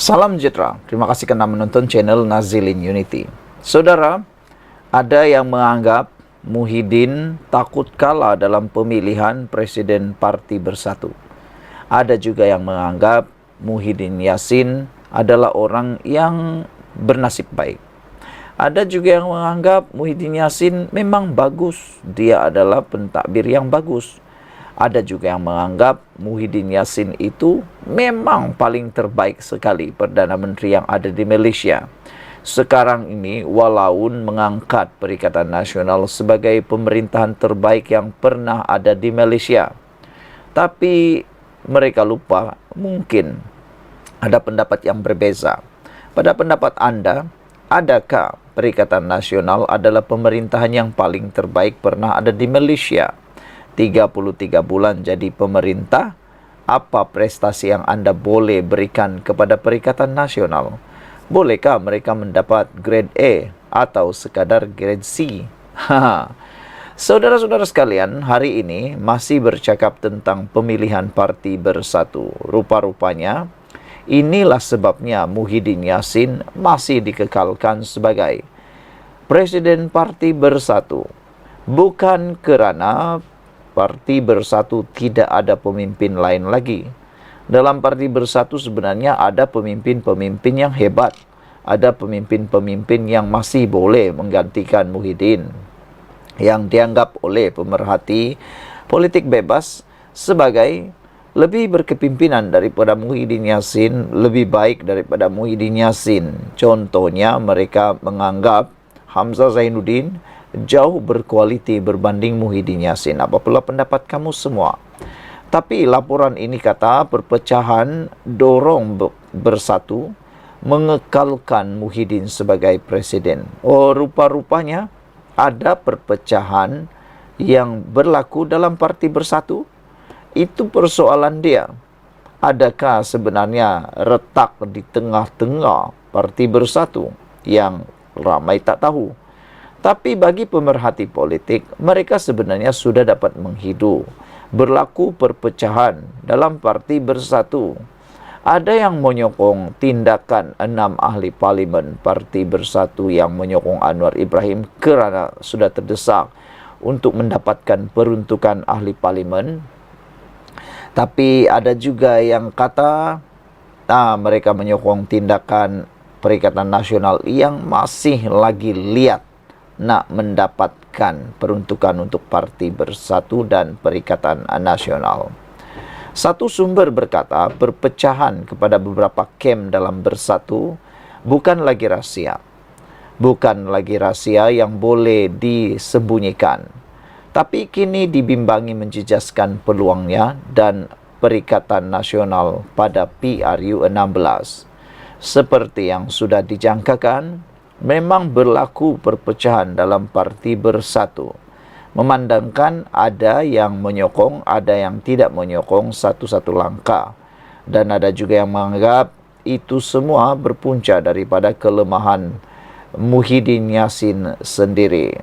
Salam sejahtera, terima kasih karena menonton channel Nazilin Unity. Saudara, ada yang menganggap Muhyiddin takut kalah dalam pemilihan Presiden Parti Bersatu. Ada juga yang menganggap Muhyiddin Yassin adalah orang yang bernasib baik. Ada juga yang menganggap Muhyiddin Yassin memang bagus, dia adalah pentadbir yang bagus. Ada juga yang menganggap Muhyiddin Yassin itu memang paling terbaik sekali Perdana Menteri yang ada di Malaysia. Sekarang ini walaupun mengangkat Perikatan Nasional sebagai pemerintahan terbaik yang pernah ada di Malaysia. Tapi mereka lupa mungkin ada pendapat yang berbeza. Pada pendapat Anda, adakah Perikatan Nasional adalah pemerintahan yang paling terbaik pernah ada di Malaysia? 33 bulan jadi pemerintah, apa prestasi yang Anda boleh berikan kepada Perikatan Nasional? Bolehkah mereka mendapat grade A atau sekadar grade C? Saudara-saudara sekalian, hari ini masih bercakap tentang pemilihan Parti Bersatu. Rupa-rupanya, inilah sebabnya Muhyiddin Yassin masih dikekalkan sebagai Presiden Parti Bersatu. Bukan kerana Parti Bersatu tidak ada pemimpin lain lagi. Dalam Parti Bersatu sebenarnya ada pemimpin-pemimpin yang hebat. Ada pemimpin-pemimpin yang masih boleh menggantikan Muhyiddin, yang dianggap oleh pemerhati politik bebas sebagai lebih berkepimpinan daripada Muhyiddin Yassin, lebih baik daripada Muhyiddin Yassin. Contohnya mereka menganggap Hamzah Zainuddin jauh berkualiti berbanding Muhyiddin Yassin. Apalah pendapat kamu semua? Tapi laporan ini kata perpecahan dorong bersatu mengekalkan Muhyiddin sebagai presiden. Oh, rupa-rupanya ada perpecahan yang berlaku dalam Parti Bersatu. Itu persoalan dia. Adakah sebenarnya retak di tengah-tengah Parti Bersatu yang ramai tak tahu? Tapi bagi pemerhati politik, mereka sebenarnya sudah dapat menghidu. Berlaku perpecahan dalam Parti Bersatu. Ada yang menyokong tindakan 6 ahli parlimen Parti Bersatu yang menyokong Anwar Ibrahim kerana sudah terdesak untuk mendapatkan peruntukan ahli parlimen. Tapi ada juga yang kata mereka menyokong tindakan Perikatan Nasional yang masih lagi liat nak mendapatkan peruntukan untuk Parti Bersatu dan Perikatan Nasional. Satu sumber berkata perpecahan kepada beberapa kem dalam Bersatu bukan lagi rahsia. Bukan lagi rahsia yang boleh disembunyikan. Tapi kini dibimbangi menjejaskan peluangnya dan Perikatan Nasional pada PRU 16. Seperti yang sudah dijangkakan, memang berlaku perpecahan dalam Parti Bersatu. Memandangkan ada yang menyokong, ada yang tidak menyokong satu-satu langkah. Dan ada juga yang menganggap itu semua berpunca daripada kelemahan Muhyiddin Yassin sendiri.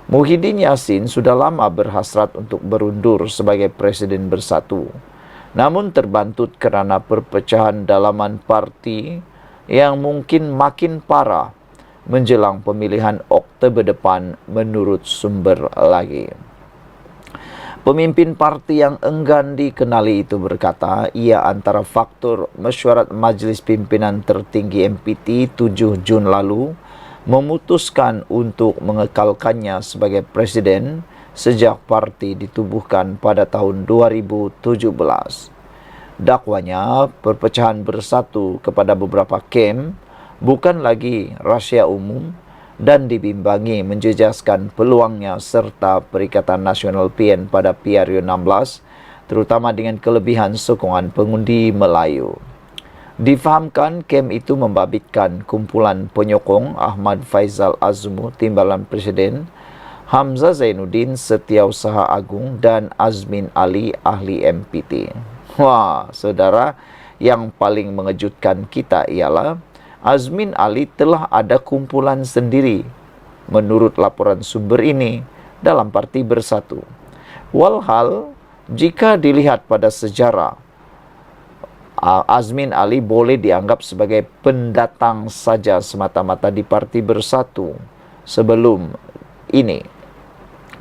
Muhyiddin Yassin sudah lama berhasrat untuk berundur sebagai Presiden Bersatu. Namun terbantut kerana perpecahan dalaman parti yang mungkin makin parah menjelang pemilihan Oktober depan menurut sumber lagi. Pemimpin parti yang enggan dikenali itu berkata ia antara faktor mesyuarat Majlis Pimpinan Tertinggi MPT 7 Jun lalu memutuskan untuk mengekalkannya sebagai presiden sejak parti ditubuhkan pada tahun 2017. Dakwanya perpecahan Bersatu kepada beberapa kem bukan lagi rahsia umum dan dibimbangi menjejaskan peluangnya serta Perikatan Nasional PN pada PRU 16, terutama dengan kelebihan sokongan pengundi Melayu. Difahamkan kem itu membabitkan kumpulan penyokong Ahmad Faizal Azmu, Timbalan Presiden, Hamzah Zainuddin, Setiausaha Agung dan Azmin Ali, ahli MPT. Wah, saudara, yang paling mengejutkan kita ialah Azmin Ali telah ada kumpulan sendiri menurut laporan sumber ini dalam Parti Bersatu. Walhal jika dilihat pada sejarah Azmin Ali boleh dianggap sebagai pendatang saja semata-mata di Parti Bersatu. Sebelum ini,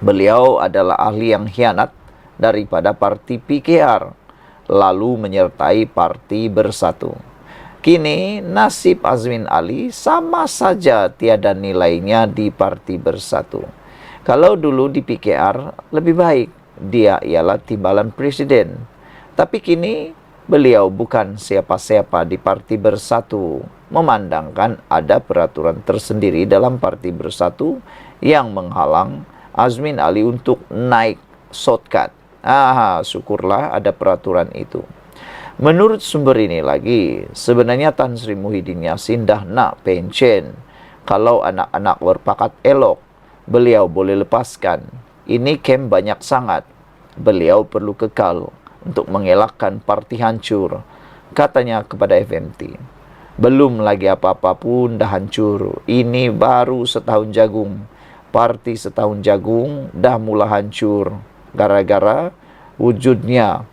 beliau adalah ahli yang hianat daripada Parti PKR, lalu menyertai Parti Bersatu. Kini nasib Azmin Ali sama saja tiada nilainya di Parti Bersatu. Kalau dulu di PKR lebih baik, dia ialah timbalan presiden. Tapi kini beliau bukan siapa-siapa di Parti Bersatu, memandangkan ada peraturan tersendiri dalam Parti Bersatu yang menghalang Azmin Ali untuk naik shortcut. Syukurlah ada peraturan itu. Menurut sumber ini lagi, sebenarnya Tan Sri Muhyiddin Yassin dah nak pension. Kalau anak-anak berpakat elok, beliau boleh lepaskan. Ini kem banyak sangat. Beliau perlu kekal untuk mengelakkan parti hancur, katanya kepada FMT. Belum lagi apa-apa pun dah hancur. Ini baru setahun jagung. Parti setahun jagung dah mula hancur gara-gara wujudnya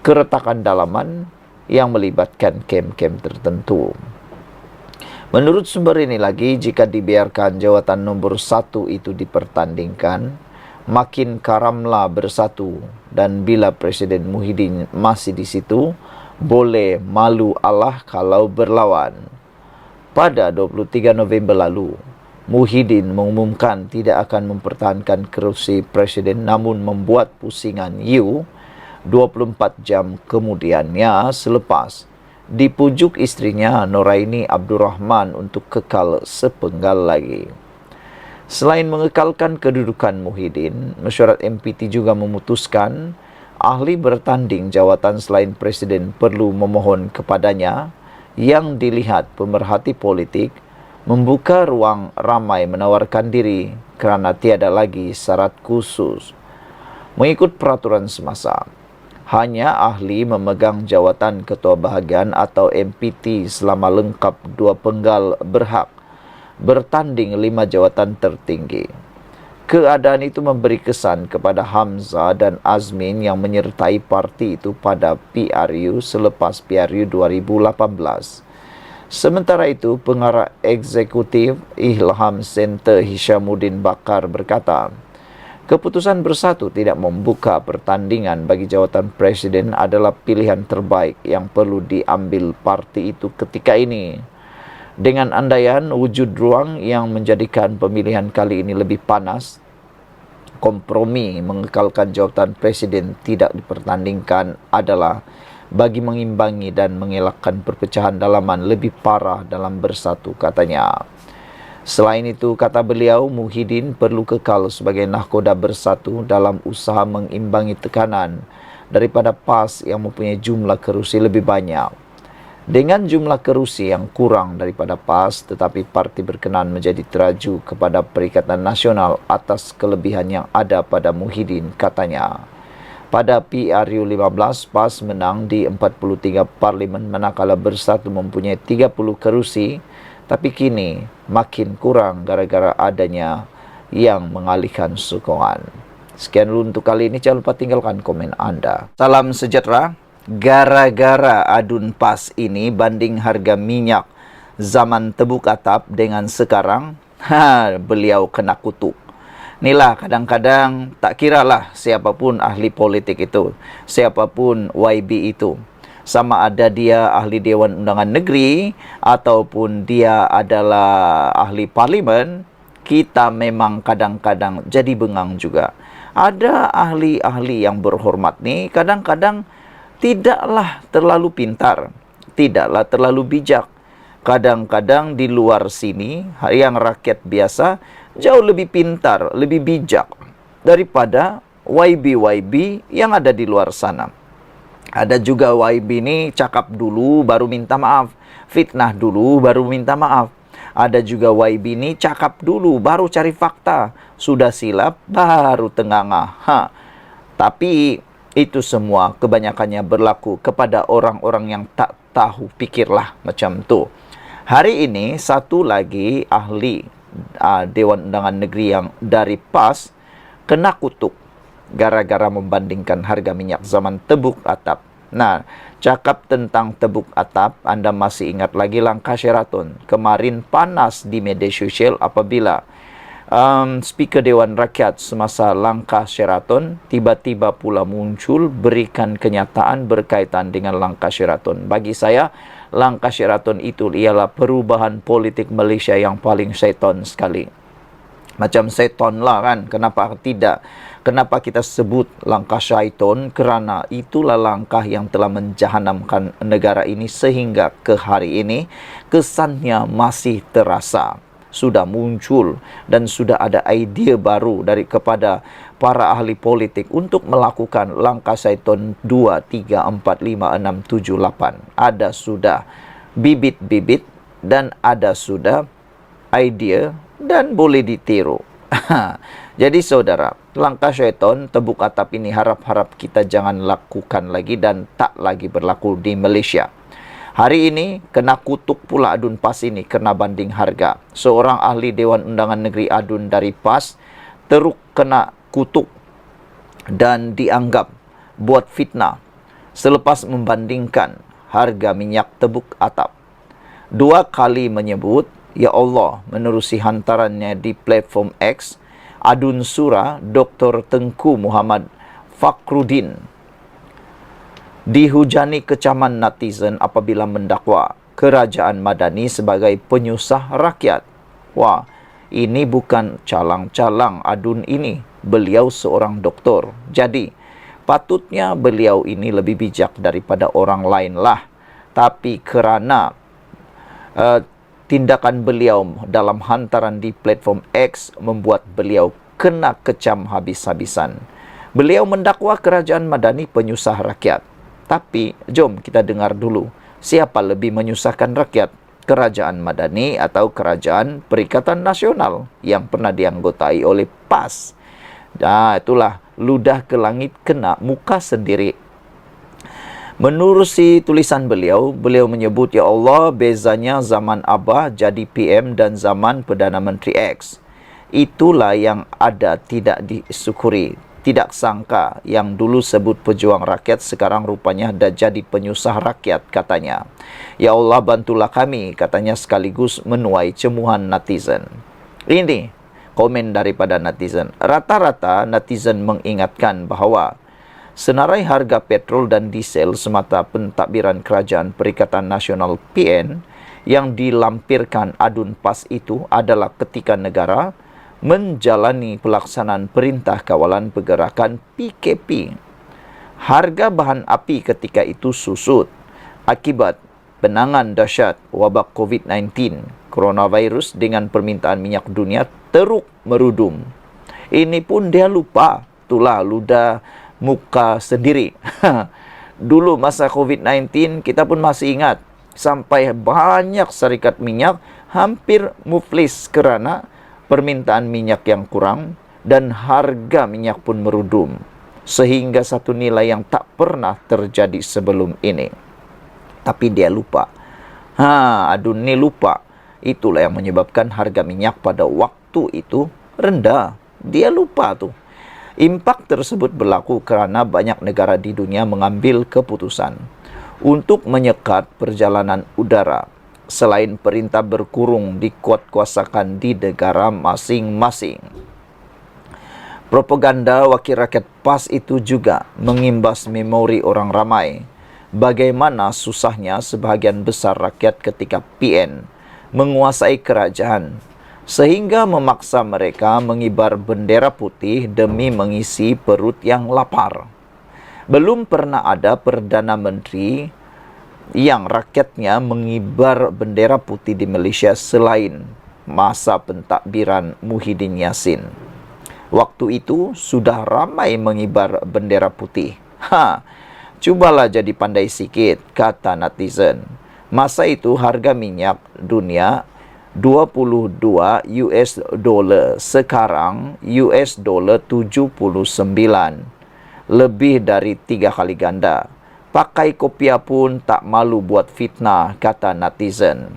keretakan dalaman yang melibatkan kem-kem tertentu. Menurut sumber ini lagi, jika dibiarkan jawatan nombor 1 itu dipertandingkan, makin karamlah Bersatu, dan bila Presiden Muhyiddin masih di situ, boleh malu Allah kalau berlawan. Pada 23 November lalu, Muhyiddin mengumumkan tidak akan mempertahankan kerusi presiden, namun membuat pusingan 24 jam kemudiannya selepas dipujuk istrinya Noraini Abdurrahman untuk kekal sepenggal lagi. Selain mengekalkan kedudukan Muhyiddin, mesyuarat MPT juga memutuskan ahli bertanding jawatan selain presiden perlu memohon kepadanya yang dilihat pemerhati politik membuka ruang ramai menawarkan diri kerana tiada lagi syarat khusus. Mengikut peraturan semasa, hanya ahli memegang jawatan ketua bahagian atau MPT selama lengkap 2 penggal berhak bertanding 5 jawatan tertinggi. Keadaan itu memberi kesan kepada Hamzah dan Azmin yang menyertai parti itu pada PRU selepas PRU 2018. Sementara itu, pengarah eksekutif Ilham Center Hishamuddin Bakar berkata, keputusan Bersatu tidak membuka pertandingan bagi jawatan presiden adalah pilihan terbaik yang perlu diambil parti itu ketika ini. Dengan andaian wujud ruang yang menjadikan pemilihan kali ini lebih panas, kompromi mengekalkan jawatan presiden tidak dipertandingkan adalah bagi mengimbangi dan mengelakkan perpecahan dalaman lebih parah dalam Bersatu, katanya. Selain itu, kata beliau, Muhyiddin perlu kekal sebagai nahkoda Bersatu dalam usaha mengimbangi tekanan daripada PAS yang mempunyai jumlah kerusi lebih banyak. Dengan jumlah kerusi yang kurang daripada PAS, tetapi parti berkenan menjadi teraju kepada Perikatan Nasional atas kelebihan yang ada pada Muhyiddin, katanya. Pada PRU 15, PAS menang di 43 parlimen manakala Bersatu mempunyai 30 kerusi, tapi kini makin kurang gara-gara adanya yang mengalihkan sokongan. Sekian dulu untuk kali ini, jangan lupa tinggalkan komen Anda. Salam sejahtera. Gara-gara adun PAS ini banding harga minyak zaman tebuk atap dengan sekarang, beliau kena kutuk. Inilah kadang-kadang tak kiralah siapapun ahli politik itu, siapapun YB itu. Sama ada dia ahli Dewan Undangan Negeri ataupun dia adalah ahli parlimen, kita memang kadang-kadang jadi bengang juga. Ada ahli-ahli yang berhormat nih, kadang-kadang tidaklah terlalu pintar, tidaklah terlalu bijak. Kadang-kadang di luar sini, yang rakyat biasa, jauh lebih pintar, lebih bijak daripada YB-YB yang ada di luar sana. Ada juga YB ini cakap dulu baru minta maaf, fitnah dulu baru minta maaf. Ada juga YB ini cakap dulu baru cari fakta, sudah silap baru tengah-tengah. Tapi itu semua kebanyakannya berlaku kepada orang-orang yang tak tahu, pikirlah macam tu. Hari ini satu lagi ahli Dewan Undangan Negeri yang dari PAS kena kutuk gara-gara membandingkan harga minyak zaman tebuk atap Nah, cakap tentang tebuk atap, Anda masih ingat lagi langkah Sheraton. Kemarin panas di media sosial apabila Speaker Dewan Rakyat semasa langkah Sheraton tiba-tiba pula muncul berikan kenyataan berkaitan dengan langkah Sheraton. Bagi saya, langkah Sheraton itu ialah perubahan politik Malaysia yang paling syaitan sekali. Macam syaitan lah kan, kenapa tidak? Kenapa kita sebut langkah syaitan? Kerana itulah langkah yang telah menjahanamkan negara ini sehingga ke hari ini kesannya masih terasa. Sudah muncul dan sudah ada idea baru kepada para ahli politik untuk melakukan langkah syaitan 2, 3, 4, 5, 6, 7, 8. Ada sudah bibit-bibit dan ada sudah idea dan boleh ditiru. Jadi saudara, langkah syaitan tebuk atap ini harap-harap kita jangan lakukan lagi dan tak lagi berlaku di Malaysia. Hari ini kena kutuk pula adun PAS ini kena banding harga. Seorang ahli Dewan Undangan Negeri adun dari PAS teruk kena kutuk dan dianggap buat fitnah selepas membandingkan harga minyak tebuk atap. 2 kali menyebut, ya Allah, menerusi hantarannya di platform X, adun surah Dr. Tengku Muhammad Fakhruddin dihujani kecaman netizen apabila mendakwa kerajaan Madani sebagai penyusah rakyat. Wah, ini bukan calang-calang adun ini. Beliau seorang doktor. Jadi, patutnya beliau ini lebih bijak daripada orang lain lah. Tapi kerana tindakan beliau dalam hantaran di platform X membuat beliau kena kecam habis-habisan. Beliau mendakwa kerajaan Madani penyusah rakyat. Tapi, jom kita dengar dulu, siapa lebih menyusahkan rakyat? Kerajaan Madani atau Kerajaan Perikatan Nasional yang pernah dianggotai oleh PAS? Nah, itulah ludah ke langit kena muka sendiri. Menerusi tulisan beliau, beliau menyebut, ya Allah, bezanya zaman Abah jadi PM dan zaman Perdana Menteri X. Itulah yang ada tidak disyukuri. Tidak sangka yang dulu sebut pejuang rakyat sekarang rupanya dah jadi penyusah rakyat, katanya. Ya Allah, bantulah kami, katanya sekaligus menuai cemuhan netizen. Ini komen daripada netizen. Rata-rata netizen mengingatkan bahawa senarai harga petrol dan diesel semata pentadbiran Kerajaan Perikatan Nasional PN yang dilampirkan adun PAS itu adalah ketika negara menjalani pelaksanaan Perintah Kawalan Pergerakan PKP. Harga bahan api ketika itu susut akibat penanganan dahsyat wabak COVID-19 coronavirus dengan permintaan minyak dunia teruk merudum. Ini pun dia lupa, itulah ludah muka sendiri. Dulu masa COVID-19 kita pun masih ingat sampai banyak syarikat minyak hampir muflis kerana permintaan minyak yang kurang dan harga minyak pun merudum sehingga satu nilai yang tak pernah terjadi sebelum ini. Tapi dia lupa. Adun ni lupa. Itulah yang menyebabkan harga minyak pada waktu itu rendah. Dia lupa tu. Impak tersebut berlaku kerana banyak negara di dunia mengambil keputusan untuk menyekat perjalanan udara selain perintah berkurung dikuatkuasakan di negara masing-masing. Propaganda wakil rakyat PAS itu juga mengimbas memori orang ramai bagaimana susahnya sebahagian besar rakyat ketika PN menguasai kerajaan sehingga memaksa mereka mengibar bendera putih demi mengisi perut yang lapar. Belum pernah ada Perdana Menteri yang rakyatnya mengibar bendera putih di Malaysia selain masa pentadbiran Muhyiddin Yassin. Waktu itu sudah ramai mengibar bendera putih. Cubalah jadi pandai sikit, kata netizen. Masa itu harga minyak dunia 22 US dollar, sekarang US dollar 79. Lebih dari 3 kali ganda. Pakai kopiah pun tak malu buat fitnah, kata netizen.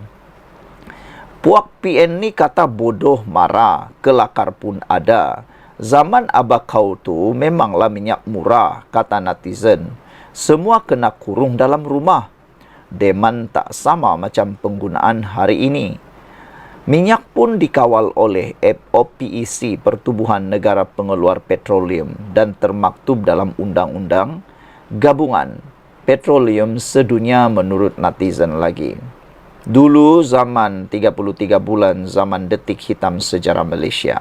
Puak PN ni kata bodoh marah, kelakar pun ada. Zaman abah kau tu memanglah minyak murah, kata netizen. Semua kena kurung dalam rumah. Demand tak sama macam penggunaan hari ini. Minyak pun dikawal oleh OPEC, Pertubuhan Negara Pengeluar Petroleum, dan termaktub dalam Undang-Undang Gabungan Petroleum Sedunia menurut netizen lagi. Dulu zaman 33 bulan zaman detik hitam sejarah Malaysia.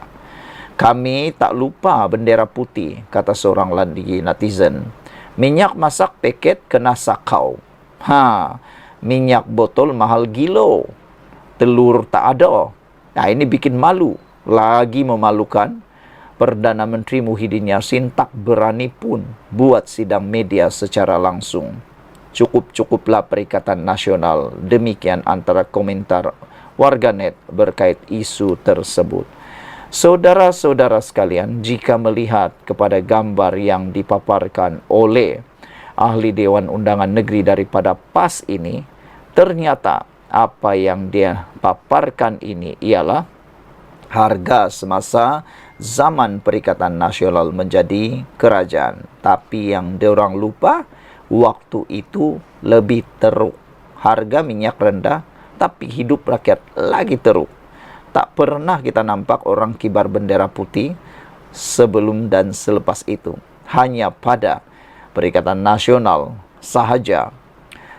Kami tak lupa bendera putih, kata seorang lagi netizen. Minyak masak paket kena sakau. Minyak botol mahal gilo. Telur tak ada. Nah, ini bikin malu. Lagi memalukan, Perdana Menteri Muhyiddin Yassin tak berani pun buat sidang media secara langsung. Cukup-cukuplah Perikatan Nasional. Demikian antara komentar warganet berkait isu tersebut. Saudara-saudara sekalian, jika melihat kepada gambar yang dipaparkan oleh ahli Dewan Undangan Negeri daripada PAS ini, ternyata apa yang dia paparkan ini ialah harga semasa zaman Perikatan Nasional menjadi kerajaan. Tapi yang diorang lupa, waktu itu lebih teruk. Harga minyak rendah, tapi hidup rakyat lagi teruk. Tak pernah kita nampak orang kibar bendera putih sebelum dan selepas itu. Hanya pada Perikatan Nasional sahaja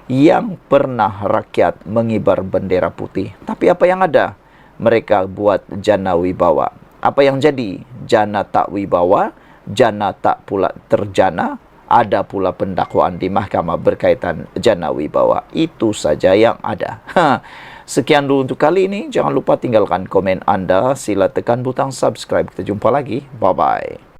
yang pernah rakyat mengibar bendera putih. Tapi apa yang ada? Mereka buat jana wibawa. Apa yang jadi? Jana tak wibawa, jana tak pula terjana. Ada pula pendakwaan di mahkamah berkaitan jana wibawa. Itu saja yang ada. Sekian dulu untuk kali ini. Jangan lupa tinggalkan komen Anda. Sila tekan butang subscribe. Kita jumpa lagi. Bye-bye.